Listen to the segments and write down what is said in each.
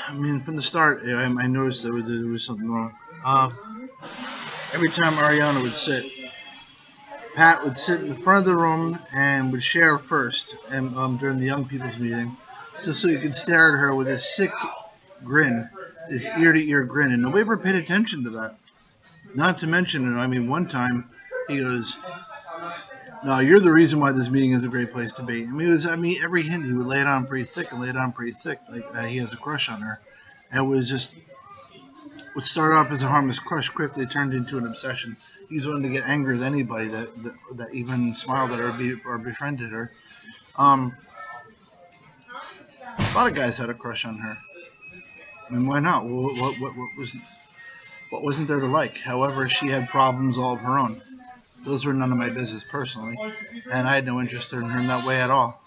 I mean, from the start, I noticed there was something wrong. Every time Ariana would sit, Pat would sit in the front of the room and would share first, and during the young people's meeting, just so you could stare at her with this sick grin, this ear to ear grin, and nobody ever paid attention to that. Not to mention, I mean, one time he goes, "No, you're the reason why this meeting is a great place to be." I mean, every hint he would lay it on pretty thick and lay it on pretty thick, like he has a crush on her. And it was just what started off as a harmless crush quickly turned into an obsession. He was willing to get angry with anybody that even smiled at her or befriended her. Um, a lot of guys had a crush on her. I mean, why not? What wasn't there to like? However, she had problems all of her own. Those were none of my business personally, and I had no interest in her in that way at all.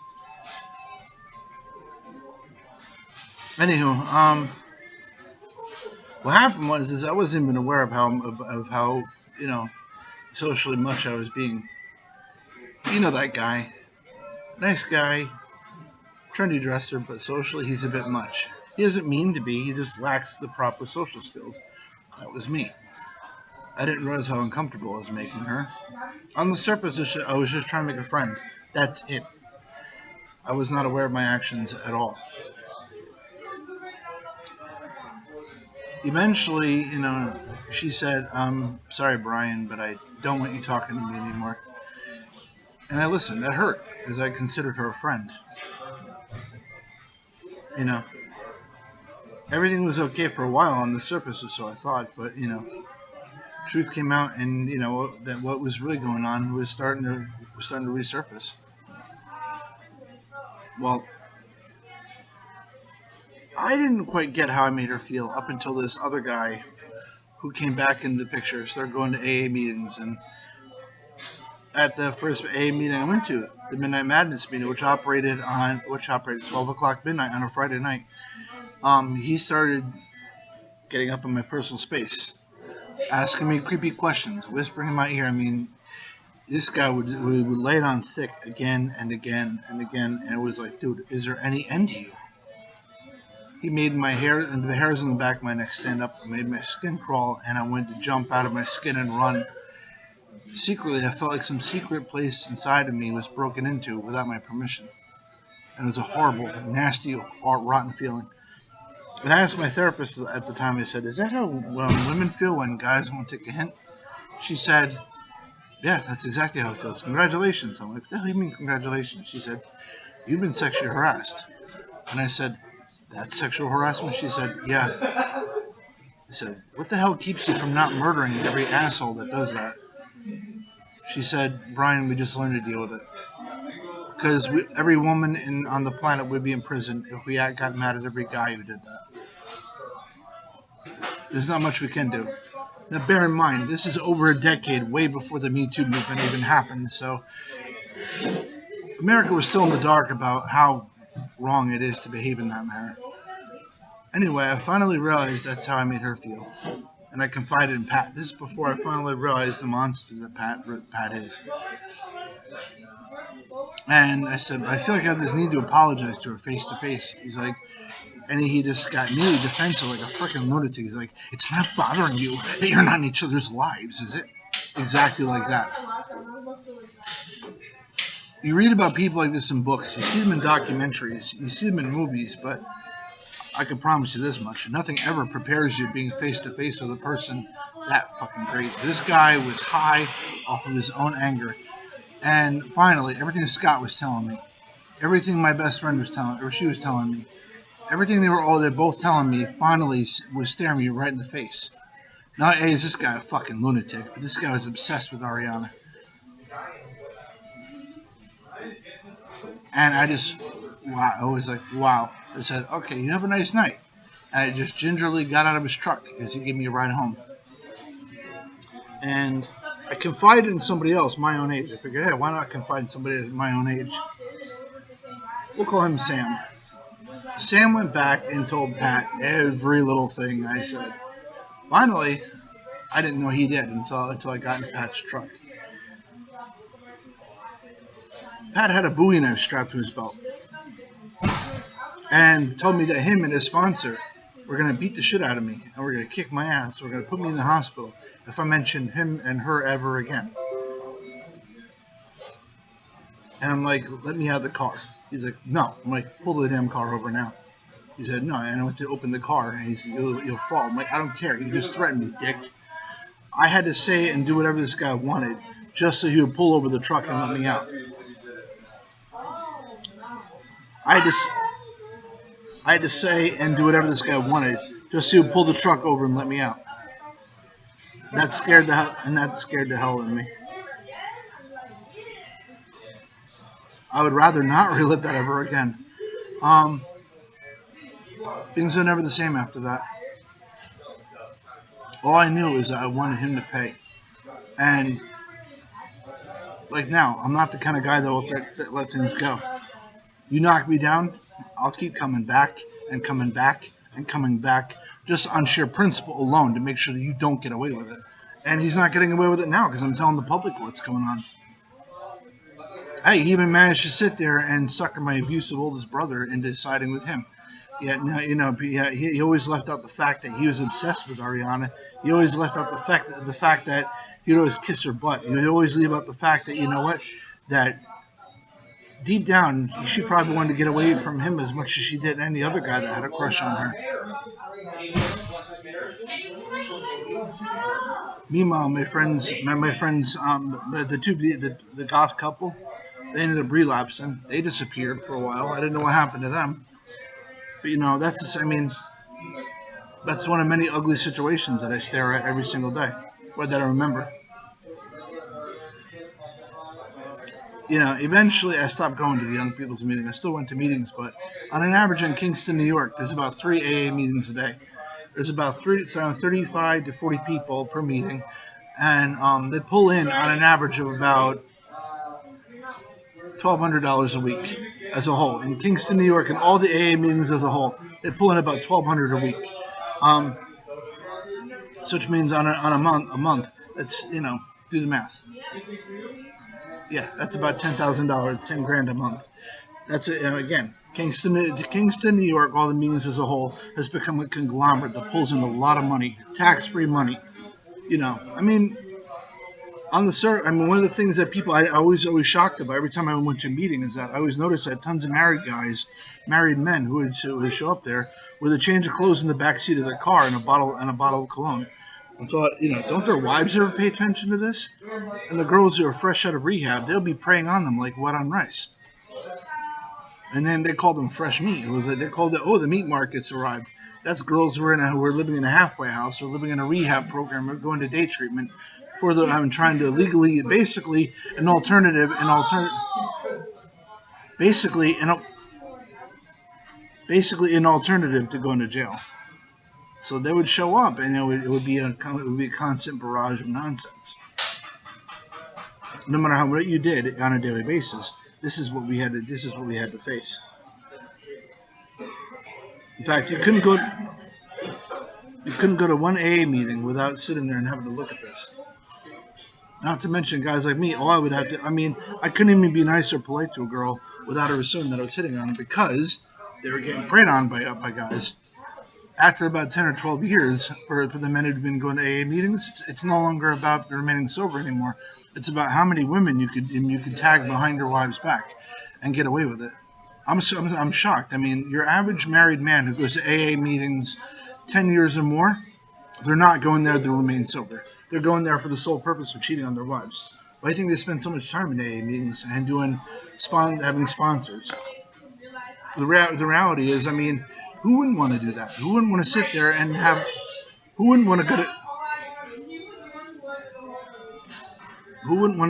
Anywho, what happened was is I wasn't even aware of how you know socially much I was being. You know that guy, nice guy, trendy dresser, but socially he's a bit much. He doesn't mean to be. He just lacks the proper social skills. That was me. I didn't realize how uncomfortable I was making her. On the surface, I was just trying to make a friend. That's it. I was not aware of my actions at all. Eventually, she said, "I'm sorry, Brian, but I don't want you talking to me anymore." And I listened. That hurt, because I considered her a friend. You know, everything was okay for a while on the surface, or so I thought. But truth came out, and that what was really going on was starting to resurface. Well, I didn't quite get how I made her feel up until this other guy who came back into the picture, started going to AA meetings, and at the first AA meeting I went to, the Midnight Madness meeting, which operated 12 o'clock midnight on a Friday night, he started getting up in my personal space, asking me creepy questions, whispering in my ear. I mean, this guy would lay it on thick again and again and again, and it was like, dude, is there any end to you? He made my hair and the hairs on the back of my neck stand up, made my skin crawl, and I wanted to jump out of my skin and run. Secretly, I felt like some secret place inside of me was broken into without my permission. And it was a horrible, nasty, rotten feeling. And I asked my therapist at the time, I said, "Is that how women feel when guys won't take a hint?" She said, "Yeah, that's exactly how it feels. Congratulations." I'm like, "What the hell do you mean, congratulations?" She said, "You've been sexually harassed." And I said, "That's sexual harassment?" She said, "Yeah." I said, "What the hell keeps you from not murdering every asshole that does that?" She said, "Brian, we just learned to deal with it. Because every woman on the planet would be in prison if we got mad at every guy who did that. There's not much we can do." Now, bear in mind, this is over a decade, way before the Me Too movement even happened, so America was still in the dark about how wrong it is to behave in that manner. Anyway, I finally realized that's how I made her feel. And I confided in Pat. This is before I finally realized the monster that Pat is. And I said, "I feel like I have this need to apologize to her face to face." He's like, and he just got nearly defensive like a freaking lunatic. He's like, "It's not bothering you that you're not in each other's lives, is it?" Exactly like that. You read about people like this in books, you see them in documentaries, you see them in movies, but I can promise you this much: nothing ever prepares you being face to face with a person that fucking crazy. This guy was high off of his own anger. And finally, everything Scott was telling me, everything my best friend was she was telling me, everything they're both telling me, finally was staring me right in the face. Not only is this guy a fucking lunatic, but this guy was obsessed with Ariana. And wow, I was like, wow. I said, "Okay, you have a nice night." And I just gingerly got out of his truck because he gave me a ride home. And I confided in somebody else my own age. I figured, hey, why not confide in somebody my own age? We'll call him Sam. Sam went back and told Pat every little thing I said. Finally, I didn't know he did until I got in Pat's truck. Pat had a Bowie knife strapped to his belt and told me that him and his sponsor were going to beat the shit out of me, and were going to kick my ass, were going to put me in the hospital if I mentioned him and her ever again. And I'm like, let me out of the car. He's like, no. I'm like, pull the damn car over now. He said, no. And I went to open the car, and he said, you'll fall. I'm like, I don't care. You just threatened me, dick. I had to say and do whatever this guy wanted just so he would pull over the truck and let me out. I had to say and do whatever this guy wanted just so he would pull the truck over and let me out. That scared the hell out of me. I would rather not relive that ever again. Things are never the same after that. All I knew is that I wanted him to pay. And like now, I'm not the kind of guy that let things go. You knock me down, I'll keep coming back and coming back and coming back just on sheer principle alone to make sure that you don't get away with it. And he's not getting away with it now because I'm telling the public what's going on. Hey, he even managed to sit there and sucker my abusive oldest brother into siding with him. Yeah, he always left out the fact that he was obsessed with Ariana. He always left out the fact that he'd always kiss her butt. He'd always leave out the fact that, you know what, that deep down, she probably wanted to get away from him as much as she did any other guy that had a crush on her. Meanwhile, my friends, the goth couple, they ended up relapsing. They disappeared for a while. I didn't know what happened to them. But that's one of many ugly situations that I stare at every single day, or that I remember. Eventually I stopped going to the young people's meeting. I still went to meetings, but on an average in Kingston, New York, there's about 3 AA meetings a day. There's about 35 to 40 people per meeting, and they pull in on an average of about $1,200 a week as a whole. In Kingston, New York, and all the AA meetings as a whole, they pull in about $1,200 a week. So which means on a month, that's, do the math. Yeah, that's about $10,000, $10,000 a month. That's it. Again, Kingston, New York, all the meetings as a whole has become a conglomerate that pulls in a lot of money, tax-free money. One of the things that people I always shocked about every time I went to a meeting is that I always noticed that tons of married men who would show up there with a change of clothes in the back seat of their car and a bottle of cologne. I thought, don't their wives ever pay attention to this? And the girls who are fresh out of rehab, they'll be preying on them like wet on rice. And then they called them fresh meat. They called it, the meat market's arrived. That's girls who are living in a halfway house or living in a rehab program or going to day treatment for trying to legally, basically an alternative to going to jail. So they would show up, and it would be a constant barrage of nonsense. No matter what you did on a daily basis, this is what we had to face. In fact, you couldn't go to one AA meeting without sitting there and having to look at this. Not to mention guys like me, I couldn't even be nice or polite to a girl without her assuming that I was hitting on them because they were getting preyed on by guys. After about 10 or 12 years, for the men who've been going to AA meetings, it's no longer about remaining sober anymore. It's about how many women you could tag behind your wife's back and get away with it. I'm shocked. Your average married man who goes to AA meetings 10 years or more, they're not going there to remain sober. They're going there for the sole purpose of cheating on their wives. Why do you think they spend so much time in AA meetings and having sponsors? The reality is, who wouldn't want to do that? Who wouldn't want to sit there and who wouldn't want to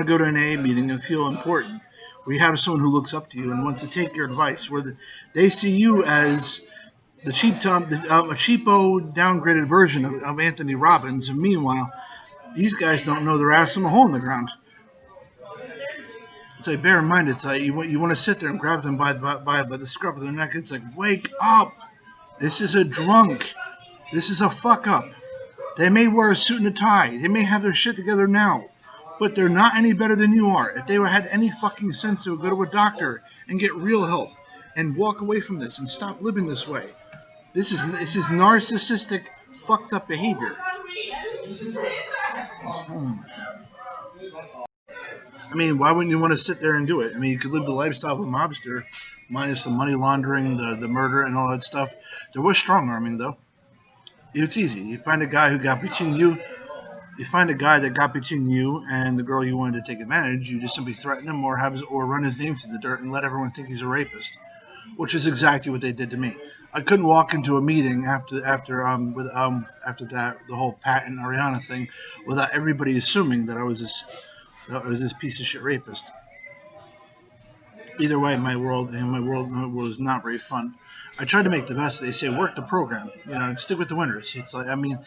go to an AA meeting and feel important? Where you have someone who looks up to you and wants to take your advice, where they see you as a cheapo, downgraded version of Anthony Robbins, and meanwhile, these guys don't know their ass from a hole in the ground. It's like, bear in mind, it's like you want to sit there and grab them by the scruff of their neck. It's like, wake up! This is a drunk. This is a fuck up. They may wear a suit and a tie. They may have their shit together now. But they're not any better than you are. If they had any fucking sense, they would go to a doctor and get real help and walk away from this and stop living this way. This is narcissistic, fucked up behavior. I mean, why wouldn't you want to sit there and do it? I mean, you could live the lifestyle of a mobster, minus the money laundering, the murder, and all that stuff. There was strong arming, though. It's easy. You find a guy who got between you. You find a guy that got between you and the girl you wanted to take advantage. You just simply threaten him or run his name through the dirt and let everyone think he's a rapist, which is exactly what they did to me. I couldn't walk into a meeting after that the whole Pat and Ariana thing without everybody assuming that I was this piece of shit rapist. Either way, my world is not very fun. I tried to make the best. They say work the program, stick with the winners. It's like, I mean,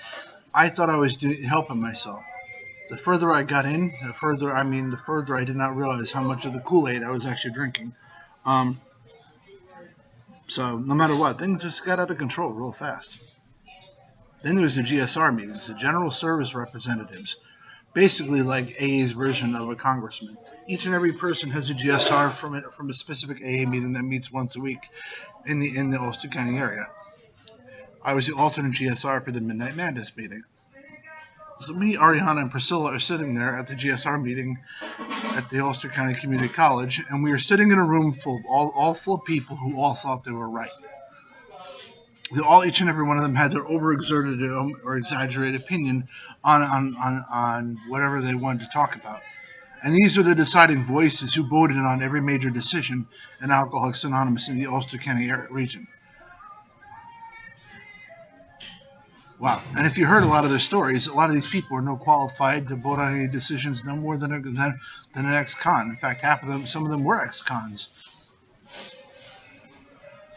I thought I was helping myself. The further I got in, the further I did not realize how much of the Kool-Aid I was actually drinking. So no matter what, things just got out of control real fast. Then there was the GSR meetings, the General Service Representatives, basically like AA's version of a congressman. Each and every person has a GSR from a specific AA meeting that meets once a week in the Ulster County area. I was the alternate GSR for the Midnight Madness meeting. So me, Ariana, and Priscilla are sitting there at the GSR meeting at the Ulster County Community College, and we are sitting in a room full of all full of people who all thought they were right. Each and every one of them had their overexerted or exaggerated opinion on whatever they wanted to talk about. And these are the deciding voices who voted on every major decision in Alcoholics Anonymous in the Ulster County region. Wow. And if you heard a lot of their stories, a lot of these people are no qualified to vote on any decisions no more than an ex-con. In fact, some of them were ex-cons.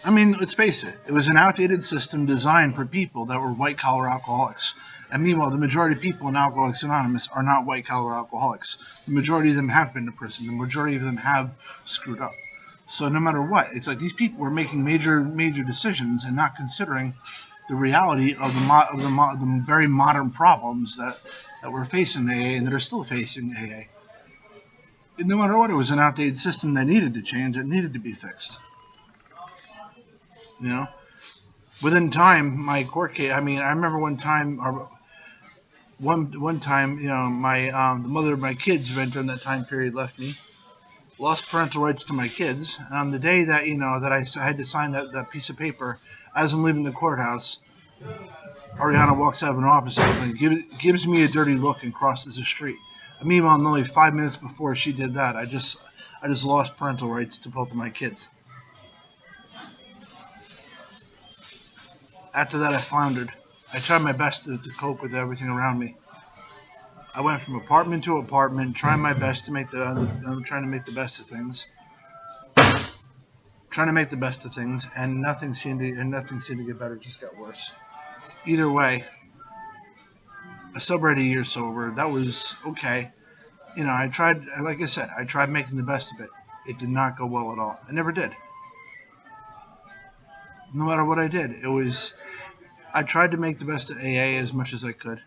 I mean, let's face it. It was an outdated system designed for people that were white-collar alcoholics. And meanwhile, the majority of people in Alcoholics Anonymous are not white-collar alcoholics. The majority of them have been to prison. The majority of them have screwed up. So no matter what, it's like these people were making major decisions and not considering the reality of the very modern problems that were facing AA and that are still facing AA. And no matter what, it was an outdated system that needed to change. It needed to be fixed. Within time, my court case. I mean, I remember one time, my the mother of my kids, during that time period, left me. Lost parental rights to my kids. And on the day that that I had to sign that piece of paper, as I'm leaving the courthouse, Ariana walks out of an office and gives me a dirty look and crosses the street. And meanwhile, only 5 minutes before she did that, I just lost parental rights to both of my kids. After that, I floundered. I tried my best to cope with everything around me. I went from apartment to apartment, trying my best to make trying to make the best of things. And nothing seemed to get better. It just got worse. Either way, I celebrated a year sober. That was okay. I tried. Like I said, I tried making the best of it. It did not go well at all. I never did. No matter what I did, I tried to make the best of AA as much as I could.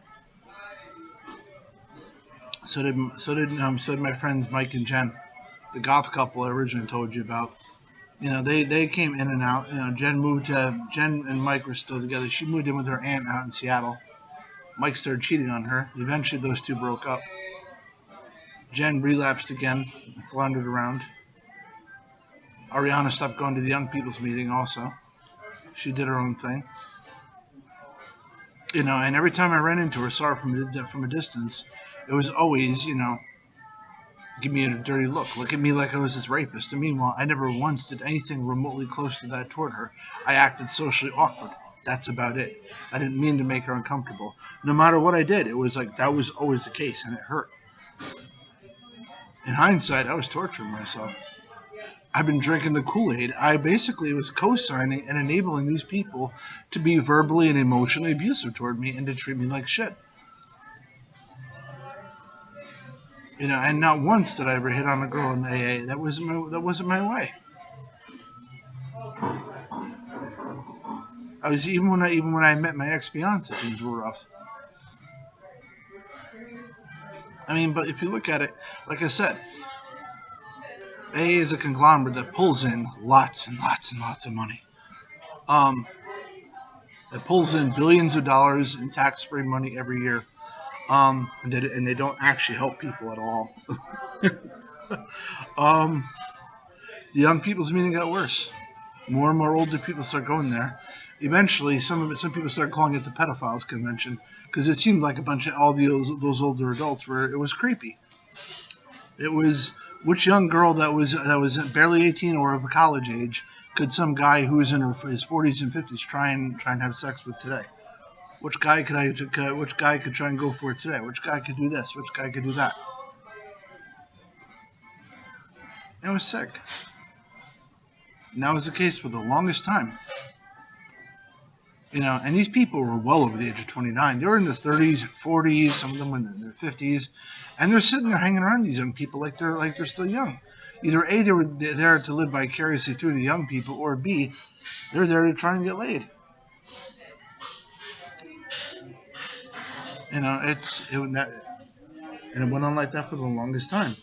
So did my friends Mike and Jen, the goth couple I originally told you about. They came in and out. Jen and Mike were still together. She moved in with her aunt out in Seattle. Mike started cheating on her. Eventually, those two broke up. Jen relapsed again and floundered around. Ariana stopped going to the young people's meeting also. She did her own thing. And every time I ran into her, saw her from a distance, it was always, give me a dirty look. Look at me like I was this rapist. And meanwhile, I never once did anything remotely close to that toward her. I acted socially awkward. That's about it. I didn't mean to make her uncomfortable. No matter what I did, it was like that was always the case, and it hurt. In hindsight, I was torturing myself. I've been drinking the Kool-Aid. I basically was co-signing and enabling these people to be verbally and emotionally abusive toward me and to treat me like shit. And not once did I ever hit on a girl in AA. That wasn't my way. I was even when I met my ex-fiance, things were rough. I mean, but if you look at it, like I said, AA is a conglomerate that pulls in lots and lots and lots of money. that pulls in billions of dollars in tax-free money every year, and they don't actually help people at all. um, the young people's meeting got worse. More and more older people start going there. Eventually, some people start calling it the pedophiles convention because it seemed like a bunch of all those older adults were. It was creepy. It was which young girl that was barely 18 or of college age could some guy who was in his 40s and 50s try and have sex with today? Which guy could try and go for it today? Which guy could do this? Which guy could do that? It was sick. And that was the case for the longest time. And these people were well over the age of 29. They were in their 30s, 40s, some of them were in their 50s, and they're sitting there hanging around these young people like they're still young. Either A, they were there to live vicariously through the young people, or B, they're there to try and get laid. And it went on like that for the longest time.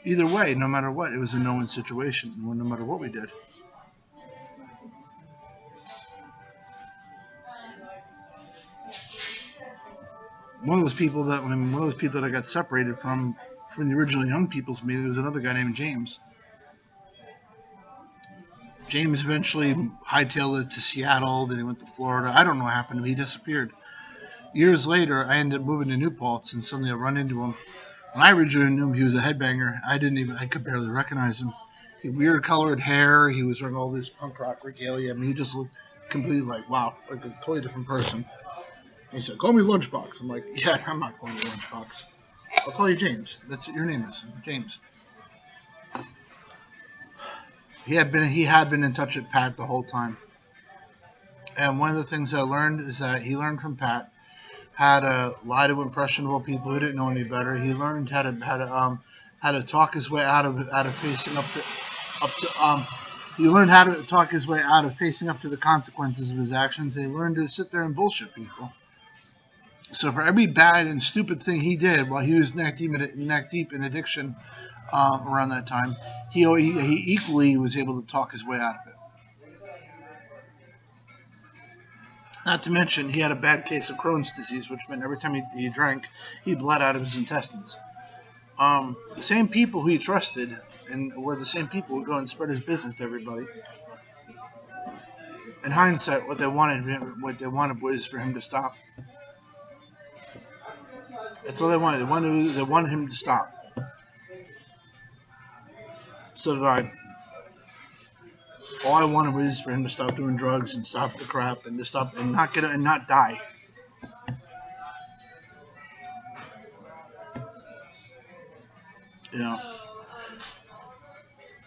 Either way, no matter what, it was a no-win situation, no matter what we did. One of those people that I got separated from the original young people's meeting was another guy named James. James eventually hightailed it to Seattle, then he went to Florida. I don't know what happened to him. He disappeared. Years later, I ended up moving to New Paltz, and suddenly I run into him. When I originally knew him, he was a headbanger. I could barely recognize him. He had weird colored hair. He was wearing all this punk rock regalia. I mean, he just looked completely like a totally different person. And he said, "Call me Lunchbox." I'm like, "Yeah, I'm not calling you Lunchbox. I'll call you James. That's what your name is, James." He had been in touch with Pat the whole time. And one of the things I learned is that he learned from Pat how to lie to impressionable people who didn't know any better. He learned how to talk his way out of facing up to. He learned how to talk his way out of facing up to the consequences of his actions. And he learned to sit there and bullshit people. So for every bad and stupid thing he did while he was neck deep in addiction around that time, he equally was able to talk his way out of it. Not to mention, he had a bad case of Crohn's disease, which meant every time he drank, he bled out of his intestines. The same people who he trusted and were the same people who would go and spread his business to everybody. In hindsight, what they wanted was for him to stop. That's all they wanted. They wanted him to stop. So did I. All I wanted was for him to stop doing drugs and stop the crap and to stop and not die.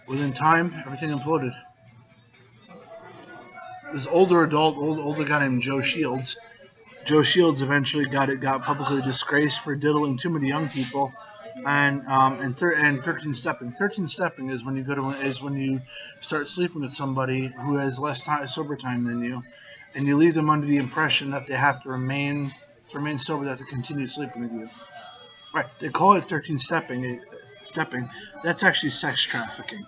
Within time, everything imploded. This older guy named Joe Shields. Joe Shields eventually got publicly disgraced for diddling too many young people, and 13 stepping. 13 stepping is when you start sleeping with somebody who has less sober time than you, and you leave them under the impression that they have to remain sober, that to continue sleeping with you. Right? They call it 13 stepping. That's actually sex trafficking.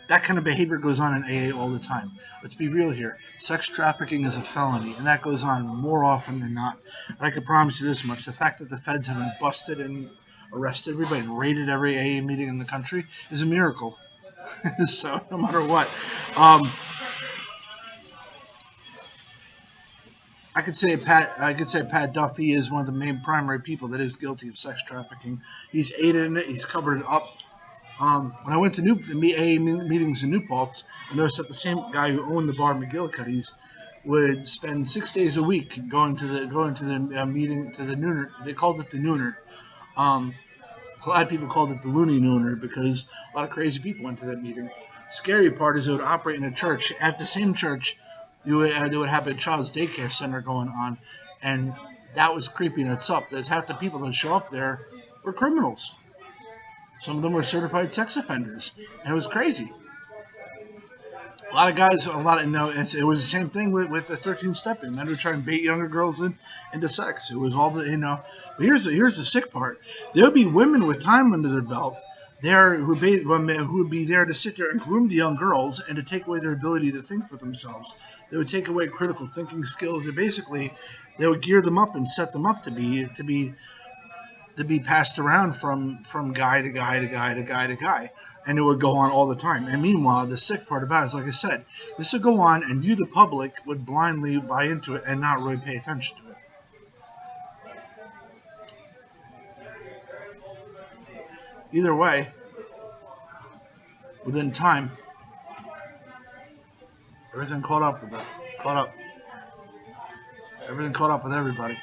That kind of behavior goes on in AA all the time. Let's be real here. Sex trafficking is a felony, and that goes on more often than not. And I can promise you this much. The fact that the feds haven't busted and arrested everybody and raided every AA meeting in the country is a miracle. So no matter what. I could say Pat Duffy is one of the main primary people that is guilty of sex trafficking. He's aided in it. He's covered it up. When I went to AA meetings in New Paltz, I noticed that the same guy who owned the bar McGillicuddy's would spend 6 days a week going to the meeting, to the nooner. They called it the nooner. A lot of people called it the loony nooner because a lot of crazy people went to that meeting. The scary part is it would operate in a church. At the same church, they would have a child's daycare center going on, and that was creepy in itself. There's half the people that show up there were criminals. Some of them were certified sex offenders, and it was crazy. A lot of guys, it was the same thing with the 13 stepping. Men would try and bait younger girls into sex. It was all but here's the sick part. There would be women with time under their belt there who would be there to sit there and groom the young girls and to take away their ability to think for themselves. They would take away critical thinking skills. And basically, they would gear them up and set them up to be passed around from guy to guy to guy to guy to guy. And it would go on all the time. And meanwhile, the sick part about it is, like I said, this would go on, and you, the public, would blindly buy into it and not really pay attention to it. Either way, within time, everything caught up with that. Caught up. Everything caught up with everybody.